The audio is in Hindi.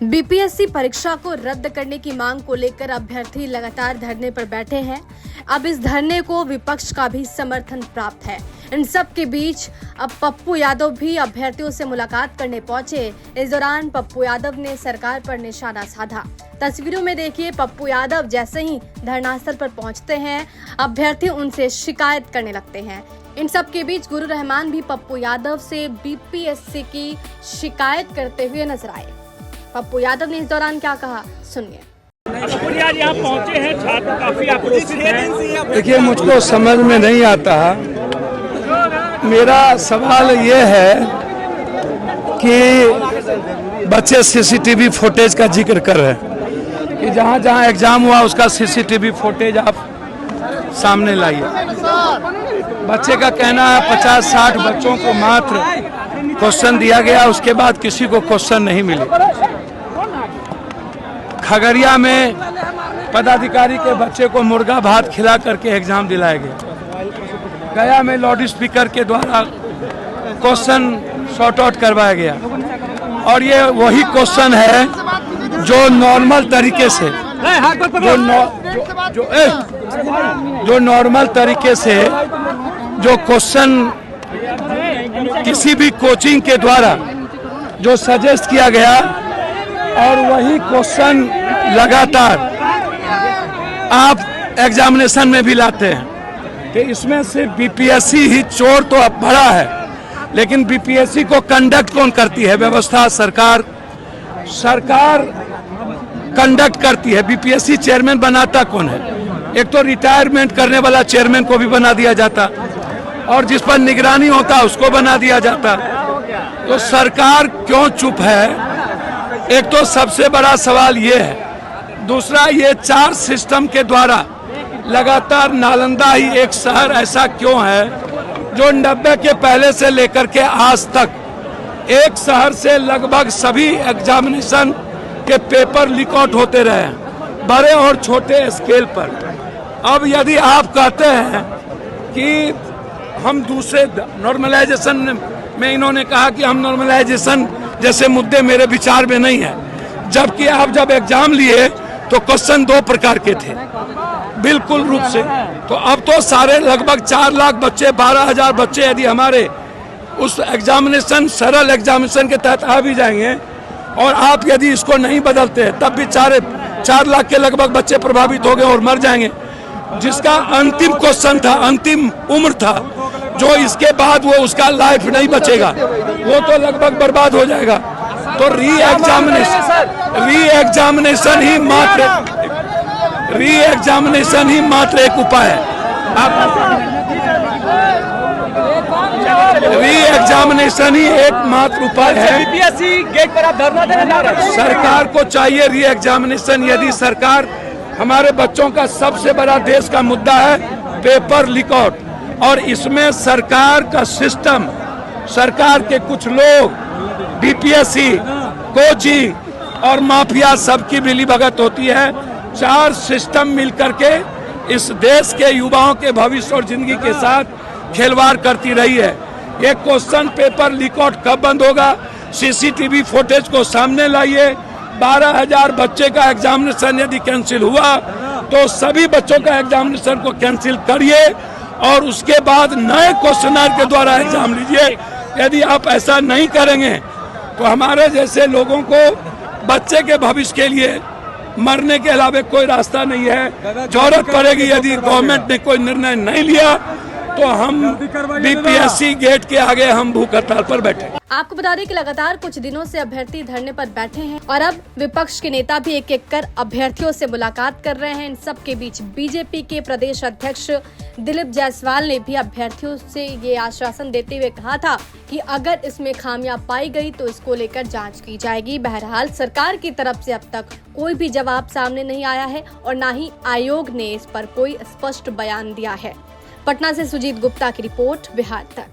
बीपीएससी परीक्षा को रद्द करने की मांग को लेकर अभ्यर्थी लगातार धरने पर बैठे हैं। अब इस धरने को विपक्ष का भी समर्थन प्राप्त है। इन सब के बीच अब पप्पू यादव भी अभ्यर्थियों से मुलाकात करने पहुंचे। इस दौरान पप्पू यादव ने सरकार पर निशाना साधा। तस्वीरों में देखिए, पप्पू यादव जैसे ही धरनास्थल पर पहुंचते हैं, अभ्यर्थी उनसे शिकायत करने लगते हैं। इन सब के बीच गुरु रहमान भी पप्पू यादव से बीपीएससी की शिकायत करते हुए नजर आए। पप्पू यादव ने इस दौरान क्या कहा, सुनिए। आज यहाँ पहुँचे हैं, छात्र काफी आक्रोशित हैं। देखिए, मुझको समझ में नहीं आता। मेरा सवाल ये है कि बच्चे सीसीटीवी फुटेज का जिक्र कर रहे हैं कि जहाँ जहाँ एग्जाम हुआ उसका सीसीटीवी फुटेज आप सामने लाइए। बच्चे का कहना है 50-60 बच्चों को मात्र क्वेश्चन दिया गया, उसके बाद किसी को क्वेश्चन नहीं मिले। खगड़िया में पदाधिकारी के बच्चे को मुर्गा भात खिला करके एग्जाम दिलाया गया। गया में लाउड स्पीकर के द्वारा क्वेश्चन सॉर्ट आउट करवाया गया, और ये वही क्वेश्चन है जो नॉर्मल तरीके से जो नॉर्मल तरीके से जो क्वेश्चन किसी भी कोचिंग के द्वारा जो सजेस्ट किया गया, और वही क्वेश्चन लगातार आप एग्जामिनेशन में भी लाते हैं। कि इसमें सिर्फ बीपीएससी ही चोर तो अब बड़ा है, लेकिन बीपीएससी को कंडक्ट कौन करती है? व्यवस्था सरकार कंडक्ट करती है। बीपीएससी चेयरमैन बनाता कौन है? एक तो रिटायरमेंट करने वाला चेयरमैन को भी बना दिया जाता, और जिस पर निगरानी होता उसको बना दिया जाता। तो सरकार क्यों चुप है? एक तो सबसे बड़ा सवाल ये है। दूसरा, ये 4 सिस्टम के द्वारा लगातार नालंदा ही एक शहर ऐसा क्यों है जो 90 के पहले से लेकर के आज तक एक शहर से लगभग सभी एग्जामिनेशन के पेपर लीक आउट होते रहे हैं, बड़े और छोटे स्केल पर। अब यदि आप कहते हैं कि हम दूसरे नॉर्मलाइजेशन में, इन्होंने कहा कि हम नॉर्मलाइजेशन जैसे मुद्दे मेरे विचार में नहीं है, जबकि आप जब एग्जाम लिए तो क्वेश्चन 2 प्रकार के थे बिल्कुल रूप से। तो अब तो सारे लगभग 4 लाख बच्चे, 12,000 बच्चे यदि हमारे उस एग्जामिनेशन, सरल एग्जामिनेशन के तहत आ भी जाएंगे, और आप यदि इसको नहीं बदलते तब भी 4 लाख के लगभग बच्चे प्रभावित हो गए और मर जाएंगे। जिसका अंतिम क्वेश्चन था, अंतिम उम्र था, जो इसके बाद वो उसका लाइफ नहीं बचेगा, वो तो लगभग बर्बाद हो जाएगा। तो री एग्जामिनेशन ही मात्र एक उपाय है। री एग्जामिनेशन ही एकमात्र उपाय है। बीपीएससी गेट पर आप धरना देने जा रहे हैं। सरकार को चाहिए री एग्जामिनेशन। यदि सरकार, हमारे बच्चों का सबसे बड़ा देश का मुद्दा है पेपर लीक आउट, और इसमें सरकार का सिस्टम, सरकार के कुछ लोग, बीपीएससी, कोचिंग और माफिया, सबकी मिलीभगत होती है। 4 सिस्टम मिलकर के इस देश के युवाओं के भविष्य और जिंदगी के साथ खिलवाड़ करती रही है। ये क्वेश्चन पेपर लीक आउट कब बंद होगा? सीसीटीवी फुटेज को सामने लाइए। 12,000 बच्चे का एग्जामिनेशन यदि कैंसिल हुआ तो सभी बच्चों का एग्जामिनेशन को कैंसिल करिए, और उसके बाद नए क्वेश्चनर के द्वारा एग्जाम लीजिए। यदि आप ऐसा नहीं करेंगे तो हमारे जैसे लोगों को बच्चे के भविष्य के लिए मरने के अलावा कोई रास्ता नहीं है। जरूरत पड़ेगी, यदि गवर्नमेंट ने कोई निर्णय नहीं लिया तो हम बीपीएससी गेट के आगे हम भूख हड़ताल पर बैठे। आपको बता दें कि लगातार कुछ दिनों से अभ्यर्थी धरने पर बैठे हैं, और अब विपक्ष के नेता भी एक एक कर अभ्यर्थियों से मुलाकात कर रहे हैं। इन सब के बीच बीजेपी के प्रदेश अध्यक्ष दिलीप जायसवाल ने भी अभ्यर्थियों से ये आश्वासन देते हुए कहा था कि अगर इसमें खामियां पाई गई तो इसको लेकर जांच की जाएगी। बहरहाल सरकार की तरफ से अब तक कोई भी जवाब सामने नहीं आया है, और न ही आयोग ने इस पर कोई स्पष्ट बयान दिया है। पटना से सुजीत गुप्ता की रिपोर्ट, बिहार तक।